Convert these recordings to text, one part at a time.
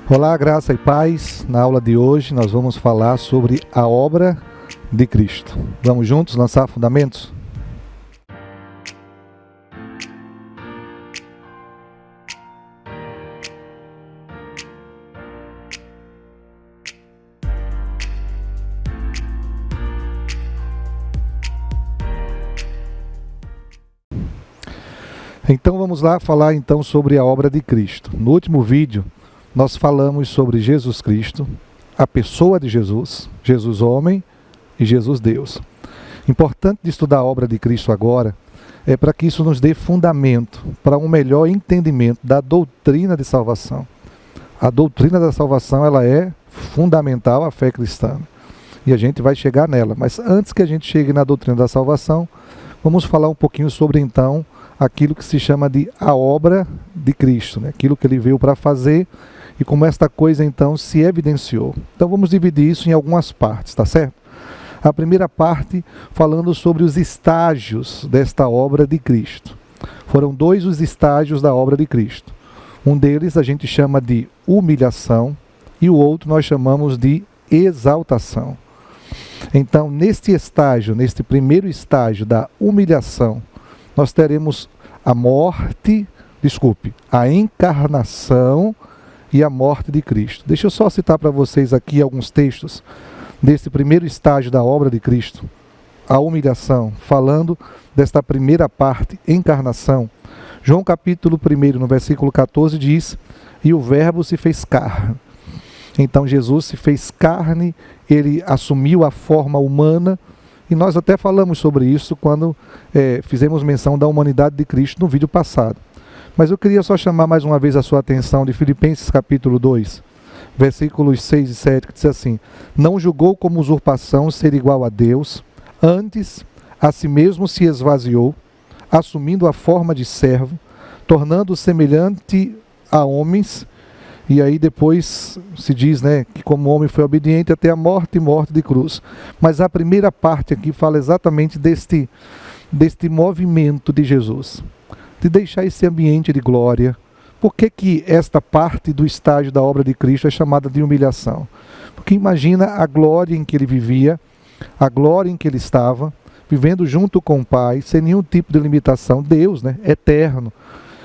Olá, graça e paz. Na aula de hoje nós vamos falar sobre a obra de Cristo. Vamos juntos lançar fundamentos? Então vamos lá falar então sobre a obra de Cristo. No último vídeo nós falamos sobre Jesus Cristo, a pessoa de Jesus, Jesus homem e Jesus Deus. Importante de estudar a obra de Cristo agora é para que isso nos dê fundamento para um melhor entendimento da doutrina de salvação. A doutrina da salvação ela é fundamental à fé cristã e a gente vai chegar nela. Mas antes que a gente chegue na doutrina da salvação, vamos falar um pouquinho sobre então aquilo que se chama de a obra de Cristo, né? Aquilo que ele veio para fazer e como esta coisa então se evidenciou. Então vamos dividir isso em algumas partes, tá certo? A primeira parte falando sobre os estágios desta obra de Cristo. Foram dois os estágios da obra de Cristo. Um deles a gente chama de humilhação e o outro nós chamamos de exaltação. Então neste estágio, neste primeiro estágio da humilhação, nós teremos a encarnação e a morte de Cristo. Deixa eu só citar para vocês aqui alguns textos desse primeiro estágio da obra de Cristo, a humilhação, falando desta primeira parte, encarnação. João capítulo 1, no versículo 14 diz, e o verbo se fez carne. Então Jesus se fez carne, ele assumiu a forma humana, e nós até falamos sobre isso quando fizemos menção da humanidade de Cristo no vídeo passado. Mas eu queria só chamar mais uma vez a sua atenção de Filipenses capítulo 2, versículos 6 e 7, que diz assim, não julgou como usurpação ser igual a Deus, antes a si mesmo se esvaziou, assumindo a forma de servo, tornando-se semelhante a homens. E aí depois se diz, né, que como homem foi obediente até a morte e morte de cruz. Mas a primeira parte aqui fala exatamente deste movimento de Jesus, de deixar esse ambiente de glória. Por que esta parte do estágio da obra de Cristo é chamada de humilhação? Porque imagina a glória em que ele vivia, a glória em que ele estava, vivendo junto com o Pai, sem nenhum tipo de limitação, Deus, né, eterno.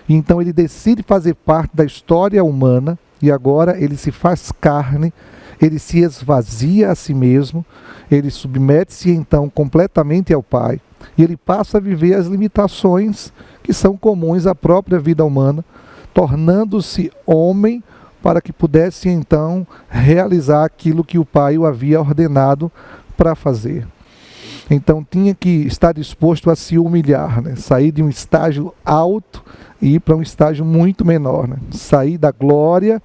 E então ele decide fazer parte da história humana, e agora ele se faz carne, ele se esvazia a si mesmo, ele submete-se então completamente ao Pai, e ele passa a viver as limitações que são comuns à própria vida humana, tornando-se homem para que pudesse então realizar aquilo que o Pai o havia ordenado para fazer. Então tinha que estar disposto a se humilhar, né? Sair de um estágio alto e ir para um estágio muito menor, né? Sair da glória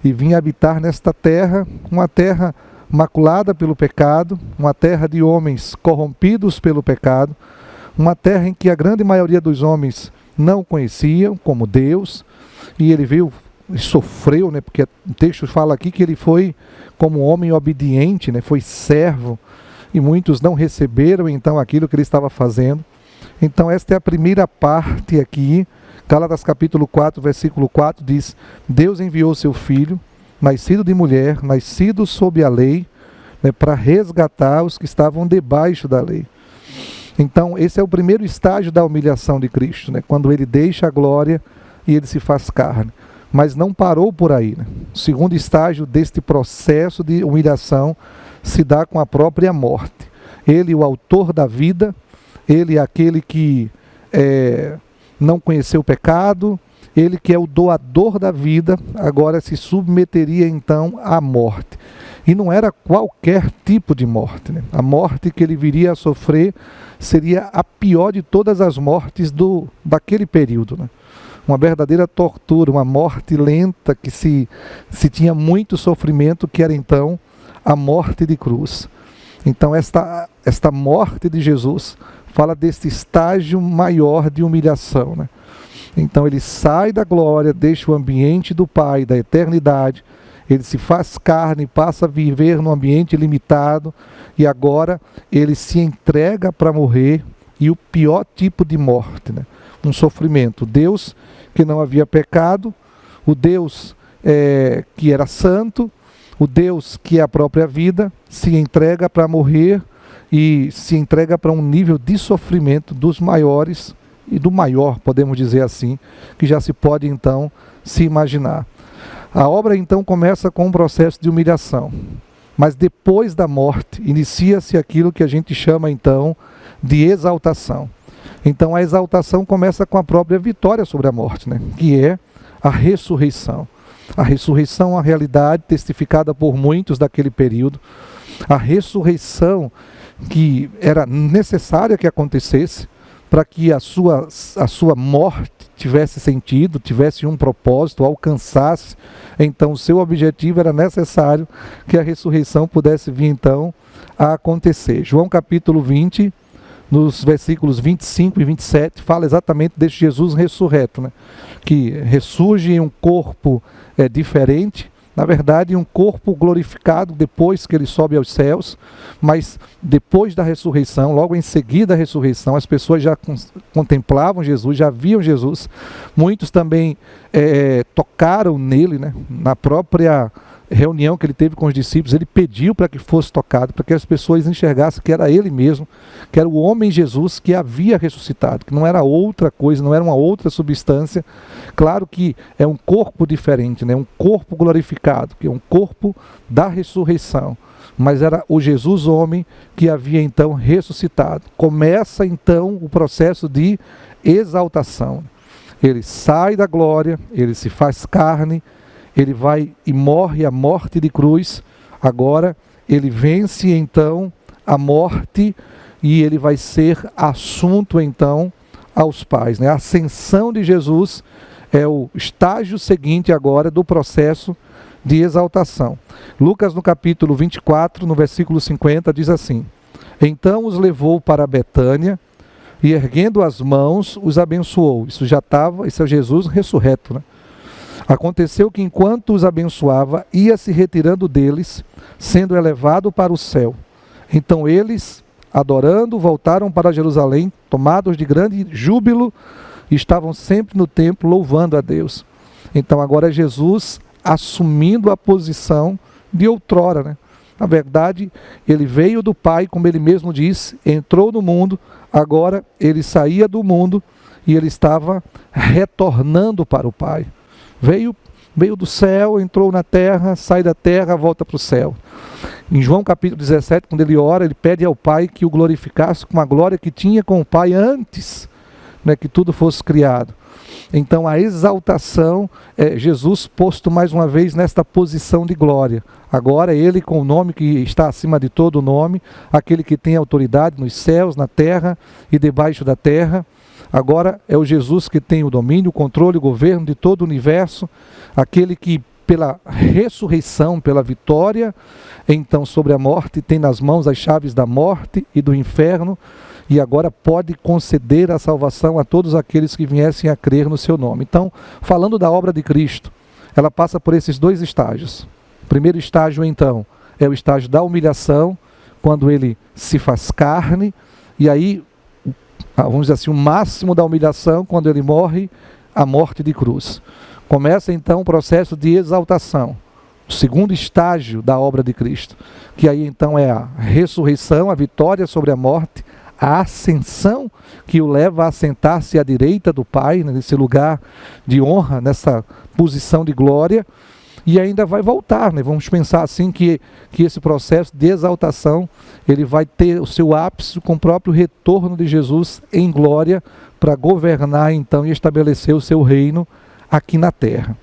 e vir habitar nesta terra, uma terra maculada pelo pecado, uma terra de homens corrompidos pelo pecado, uma terra em que a grande maioria dos homens não conheciam como Deus, e ele veio e sofreu, né? Porque o texto fala aqui que ele foi como homem obediente, né? Foi servo, e muitos não receberam então aquilo que ele estava fazendo. Então esta é a primeira parte aqui. Gálatas capítulo 4, versículo 4 diz, Deus enviou seu Filho, nascido de mulher, nascido sob a lei, né, para resgatar os que estavam debaixo da lei. Então esse é o primeiro estágio da humilhação de Cristo, né, quando ele deixa a glória e ele se faz carne. Mas não parou por aí, né? O segundo estágio deste processo de humilhação se dá com a própria morte. Ele, o autor da vida, ele é aquele que não conheceu o pecado, ele que é o doador da vida, agora se submeteria então à morte. E não era qualquer tipo de morte, né? A morte que ele viria a sofrer seria a pior de todas as mortes daquele período, né? Uma verdadeira tortura, uma morte lenta que se tinha muito sofrimento, que era então a morte de cruz. Então esta morte de Jesus fala deste estágio maior de humilhação, né? Então ele sai da glória, deixa o ambiente do Pai, da eternidade, ele se faz carne, passa a viver num ambiente limitado, e agora ele se entrega para morrer, e o pior tipo de morte, né? Um sofrimento. Deus que não havia pecado, o Deus que era santo, o Deus que é a própria vida, se entrega para morrer e se entrega para um nível de sofrimento dos maiores e do maior, podemos dizer assim, que já se pode então se imaginar. A obra então começa com um processo de humilhação, mas depois da morte inicia-se aquilo que a gente chama então de exaltação. Então a exaltação começa com a própria vitória sobre a morte, né? Que é a ressurreição. A ressurreição é uma realidade testificada por muitos daquele período. A ressurreição que era necessária que acontecesse para que a sua morte tivesse sentido, tivesse um propósito, alcançasse. Então o seu objetivo era necessário que a ressurreição pudesse vir então a acontecer. João capítulo 20, nos versículos 25 e 27, fala exatamente desse Jesus ressurreto, né? Que ressurge em um corpo diferente, na verdade um corpo glorificado depois que ele sobe aos céus, mas depois da ressurreição, logo em seguida da ressurreição, as pessoas já contemplavam Jesus, já viam Jesus, muitos também tocaram nele, né? Na própria reunião que ele teve com os discípulos, ele pediu para que fosse tocado, para que as pessoas enxergassem que era ele mesmo, que era o homem Jesus que havia ressuscitado, que não era outra coisa, não era uma outra substância. Claro que é um corpo diferente, né? Um corpo glorificado, que é um corpo da ressurreição, mas era o Jesus homem que havia então ressuscitado. Começa então o processo de exaltação. Ele sai da glória, ele se faz carne, ele vai e morre a morte de cruz. Agora ele vence então a morte e ele vai ser assunto então aos pais, né? A ascensão de Jesus é o estágio seguinte agora do processo de exaltação. Lucas no capítulo 24, no versículo 50, diz assim: então os levou para Betânia e erguendo as mãos os abençoou. Isso é Jesus ressurreto, né? Aconteceu que enquanto os abençoava, ia se retirando deles, sendo elevado para o céu. Então eles, adorando, voltaram para Jerusalém, tomados de grande júbilo, e estavam sempre no templo louvando a Deus. Então agora é Jesus assumindo a posição de outrora, né? Na verdade, ele veio do Pai, como ele mesmo disse, entrou no mundo, agora ele saía do mundo e ele estava retornando para o Pai. Veio do céu, entrou na terra, sai da terra, volta para o céu. Em João capítulo 17, quando ele ora, ele pede ao Pai que o glorificasse com a glória que tinha com o Pai antes, né, que tudo fosse criado. Então a exaltação é Jesus posto mais uma vez nesta posição de glória. Agora ele com o nome que está acima de todo nome, aquele que tem autoridade nos céus, na terra e debaixo da terra. Agora é o Jesus que tem o domínio, o controle, o governo de todo o universo, aquele que pela ressurreição, pela vitória, então sobre a morte, tem nas mãos as chaves da morte e do inferno, e agora pode conceder a salvação a todos aqueles que viessem a crer no seu nome. Então, falando da obra de Cristo, ela passa por esses dois estágios. O primeiro estágio, então, é o estágio da humilhação, quando ele se faz carne, e aí, vamos dizer assim, o máximo da humilhação, quando ele morre, a morte de cruz. Começa então o processo de exaltação, o segundo estágio da obra de Cristo, que aí então é a ressurreição, a vitória sobre a morte, a ascensão que o leva a sentar-se à direita do Pai, nesse lugar de honra, nessa posição de glória, e ainda vai voltar, né? Vamos pensar assim que esse processo de exaltação, ele vai ter o seu ápice com o próprio retorno de Jesus em glória, para governar então e estabelecer o seu reino aqui na terra.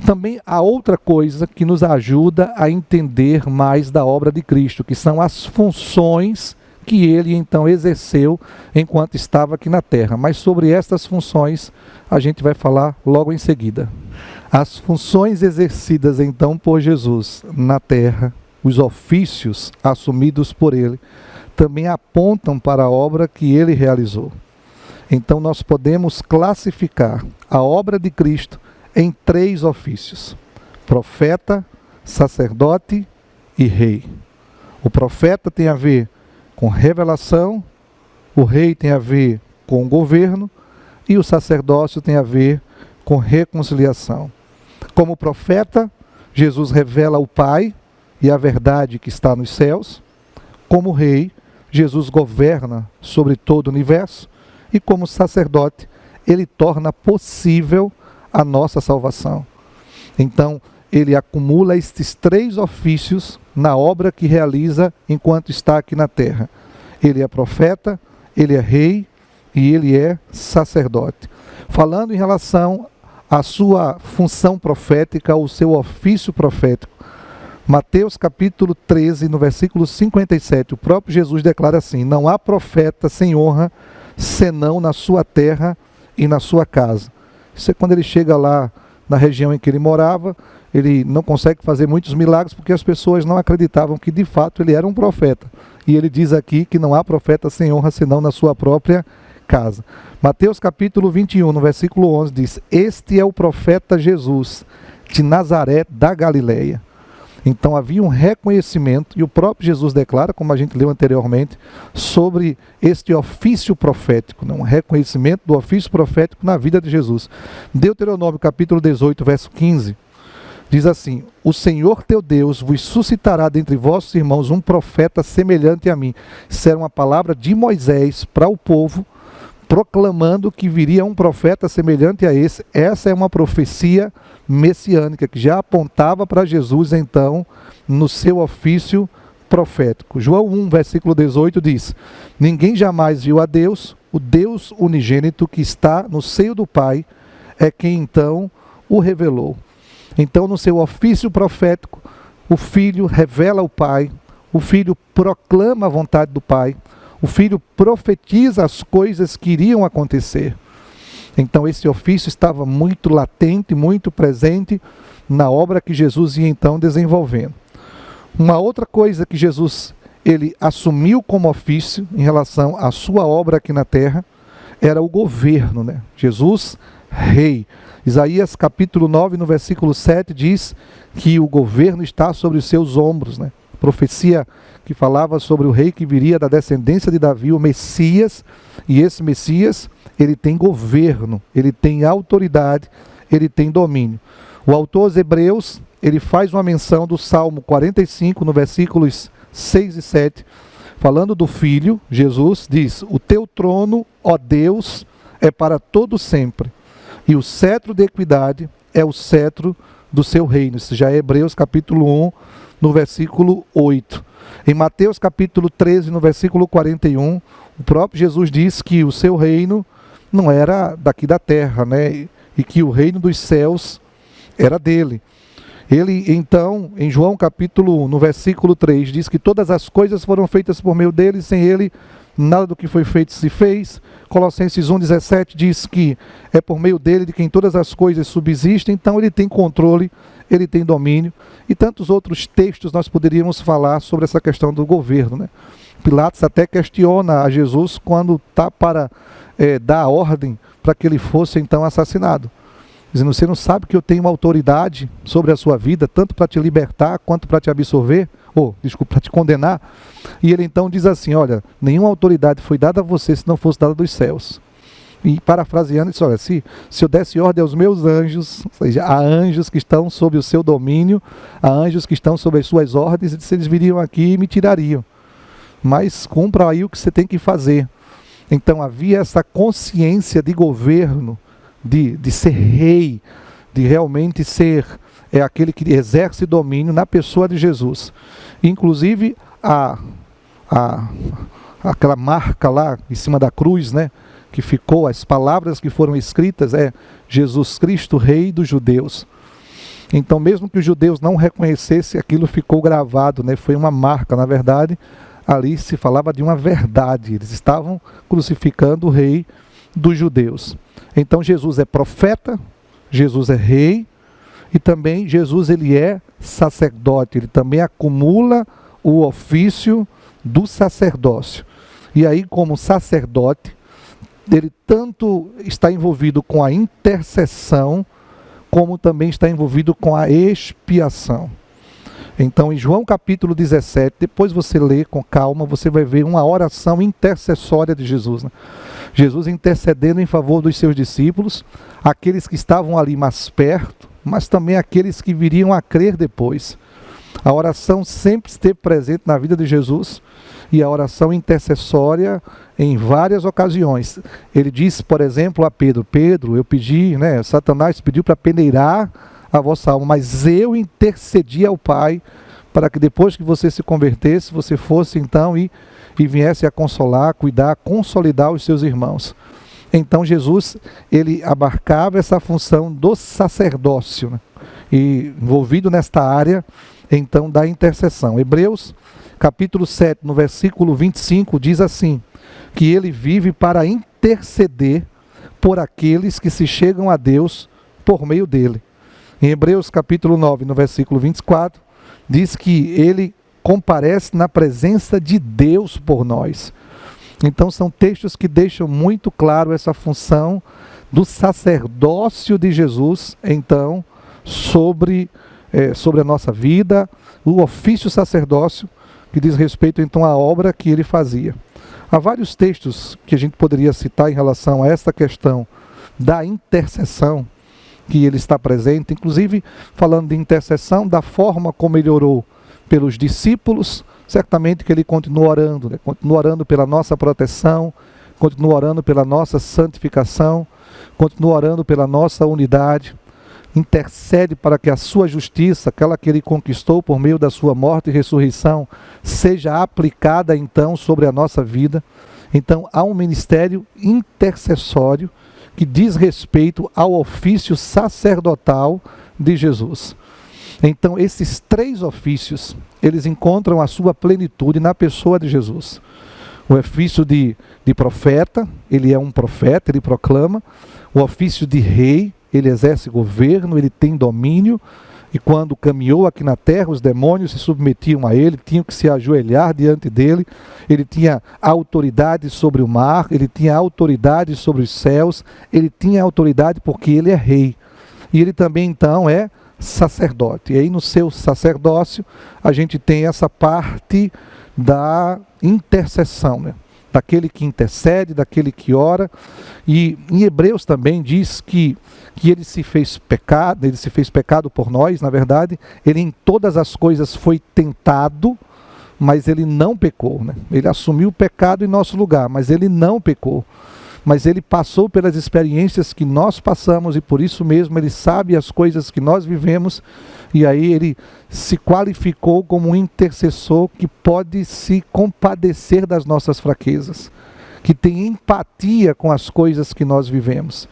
Também há outra coisa que nos ajuda a entender mais da obra de Cristo, que são as funções que ele então exerceu enquanto estava aqui na terra. Mas sobre estas funções a gente vai falar logo em seguida. As funções exercidas então por Jesus na terra, os ofícios assumidos por ele, também apontam para a obra que ele realizou. Então nós podemos classificar a obra de Cristo em 3 ofícios: profeta, sacerdote e rei. O profeta tem a ver com revelação, o rei tem a ver com governo e o sacerdócio tem a ver com reconciliação. Como profeta, Jesus revela o Pai e a verdade que está nos céus. Como rei, Jesus governa sobre todo o universo. E como sacerdote, ele torna possível a nossa salvação. Então, ele acumula estes 3 ofícios na obra que realiza enquanto está aqui na terra. Ele é profeta, ele é rei e ele é sacerdote. Falando em relação à sua função profética, o seu ofício profético, Mateus capítulo 13, no versículo 57, o próprio Jesus declara assim: não há profeta sem honra, senão na sua terra e na sua casa. Isso é quando ele chega lá na região em que ele morava. Ele não consegue fazer muitos milagres porque as pessoas não acreditavam que de fato ele era um profeta. E ele diz aqui que não há profeta sem honra senão na sua própria casa. Mateus capítulo 21, no versículo 11 diz: este é o profeta Jesus de Nazaré da Galileia. Então havia um reconhecimento, e o próprio Jesus declara, como a gente leu anteriormente, sobre este ofício profético, um reconhecimento do ofício profético na vida de Jesus. Deuteronômio capítulo 18, verso 15, diz assim: o Senhor teu Deus vos suscitará dentre vossos irmãos um profeta semelhante a mim. Isso era uma palavra de Moisés para o povo, proclamando que viria um profeta semelhante a esse. Essa é uma profecia messiânica que já apontava para Jesus, então, no seu ofício profético. João 1, versículo 18 diz: ninguém jamais viu a Deus, o Deus unigênito que está no seio do Pai, é quem então o revelou. Então, no seu ofício profético, o Filho revela o Pai, o Filho proclama a vontade do Pai, o Filho profetiza as coisas que iriam acontecer. Então esse ofício estava muito latente, muito presente na obra que Jesus ia então desenvolvendo. Uma outra coisa que Jesus ele assumiu como ofício em relação à sua obra aqui na terra era o governo, né? Jesus, rei. Isaías capítulo 9, no versículo 7 diz que o governo está sobre os seus ombros, né? Profecia que falava sobre o rei que viria da descendência de Davi, o Messias, e esse Messias, ele tem governo, ele tem autoridade, ele tem domínio. O autor aos Hebreus, ele faz uma menção do Salmo 45, no versículos 6 e 7, falando do Filho, Jesus, diz: o teu trono, ó Deus, é para todo sempre, e o cetro de equidade é o cetro do seu reino. Isso já é Hebreus capítulo 1, no versículo 8. Em Mateus capítulo 13, no versículo 41, o próprio Jesus diz que o seu reino não era daqui da terra, né? E que o reino dos céus era dele. Ele, então, em João capítulo 1, no versículo 3, diz que todas as coisas foram feitas por meio dele, sem ele nada do que foi feito se fez. Colossenses 1,17 diz que é por meio dele de quem todas as coisas subsistem. Então ele tem controle, ele tem domínio. E tantos outros textos nós poderíamos falar sobre essa questão do governo, né? Pilatos até questiona a Jesus quando está para dar a ordem para que ele fosse então assassinado, dizendo: você não sabe que eu tenho uma autoridade sobre a sua vida, tanto para te libertar quanto para te absolver, para te condenar. E ele então diz assim: olha, nenhuma autoridade foi dada a você se não fosse dada dos céus. E parafraseando, ele diz: olha, se eu desse ordem aos meus anjos, ou seja, há anjos que estão sob o seu domínio, há anjos que estão sob as suas ordens, e eles viriam aqui e me tirariam. Mas cumpra aí o que você tem que fazer. Então havia essa consciência de governo, de ser rei, de realmente ser aquele que exerce domínio na pessoa de Jesus. Inclusive aquela marca lá em cima da cruz, né, que ficou, as palavras que foram escritas é Jesus Cristo, Rei dos Judeus. Então mesmo que os judeus não reconhecessem, aquilo ficou gravado, né, foi uma marca, na verdade. Ali se falava de uma verdade, eles estavam crucificando o rei dos judeus. Então Jesus é profeta, Jesus é rei, e também Jesus ele é sacerdote, ele também acumula o ofício do sacerdócio. E aí, como sacerdote, ele tanto está envolvido com a intercessão, como também está envolvido com a expiação. Então, em João capítulo 17, depois você lê com calma, você vai ver uma oração intercessória de Jesus, né? Jesus intercedendo em favor dos seus discípulos, aqueles que estavam ali mais perto, mas também aqueles que viriam a crer depois. A oração sempre esteve presente na vida de Jesus, e a oração intercessória em várias ocasiões. Ele disse, por exemplo, a Pedro: Pedro, eu pedi, Satanás pediu para peneirar a vossa alma, mas eu intercedi ao Pai para que depois que você se convertesse, você fosse então e viesse a consolar, cuidar, consolidar os seus irmãos. Então Jesus, ele abarcava essa função do sacerdócio, e envolvido nesta área então da intercessão. Hebreus capítulo 7, no versículo 25, diz assim, que ele vive para interceder por aqueles que se chegam a Deus por meio dele. Em Hebreus capítulo 9, no versículo 24, diz que ele comparece na presença de Deus por nós. Então são textos que deixam muito claro essa função do sacerdócio de Jesus, então, sobre a nossa vida, o ofício sacerdócio, que diz respeito então à obra que ele fazia. Há vários textos que a gente poderia citar em relação a esta questão da intercessão, que ele está presente, inclusive falando de intercessão, da forma como ele orou pelos discípulos, certamente que ele continua orando, continua orando pela nossa proteção, continua orando pela nossa santificação, continua orando pela nossa unidade, intercede para que a sua justiça, aquela que ele conquistou por meio da sua morte e ressurreição, seja aplicada então sobre a nossa vida. Então há um ministério intercessório que diz respeito ao ofício sacerdotal de Jesus. Então esses três ofícios, eles encontram a sua plenitude na pessoa de Jesus. O ofício de profeta, ele é um profeta, ele proclama. O ofício de rei, ele exerce governo, ele tem domínio. E quando caminhou aqui na terra, os demônios se submetiam a ele, tinham que se ajoelhar diante dele. Ele tinha autoridade sobre o mar, ele tinha autoridade sobre os céus, ele tinha autoridade porque ele é rei. E ele também então é sacerdote. E aí no seu sacerdócio a gente tem essa parte da intercessão, daquele que intercede, daquele que ora. E em Hebreus também diz que ele se fez pecado por nós. Na verdade, ele em todas as coisas foi tentado, mas ele não pecou, Ele assumiu o pecado em nosso lugar, mas ele não pecou. Mas ele passou pelas experiências que nós passamos e por isso mesmo ele sabe as coisas que nós vivemos, e aí ele se qualificou como um intercessor que pode se compadecer das nossas fraquezas, que tem empatia com as coisas que nós vivemos,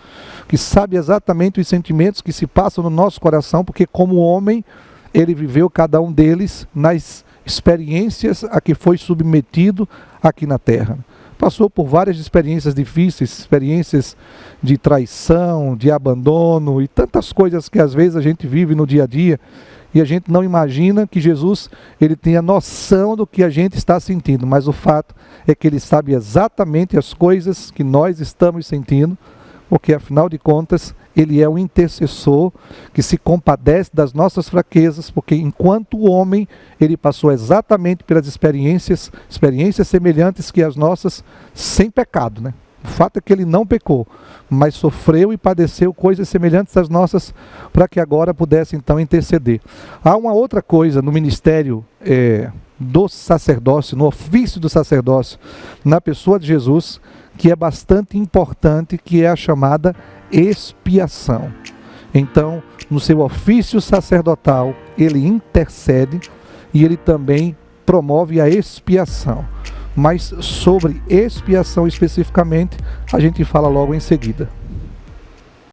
que sabe exatamente os sentimentos que se passam no nosso coração, porque como homem ele viveu cada um deles nas experiências a que foi submetido aqui na terra. Passou por várias experiências difíceis, experiências de traição, de abandono e tantas coisas que às vezes a gente vive no dia a dia e a gente não imagina que Jesus ele tenha noção do que a gente está sentindo, mas o fato é que ele sabe exatamente as coisas que nós estamos sentindo, porque afinal de contas ele é um intercessor que se compadece das nossas fraquezas, porque enquanto homem ele passou exatamente pelas experiências semelhantes que as nossas, sem pecado, O fato é que ele não pecou, mas sofreu e padeceu coisas semelhantes às nossas, para que agora pudesse então interceder. Há uma outra coisa no ministério do sacerdócio, no ofício do sacerdócio, na pessoa de Jesus, que é bastante importante, que é a chamada expiação. Então, no seu ofício sacerdotal, ele intercede e ele também promove a expiação. Mas sobre expiação especificamente, a gente fala logo em seguida.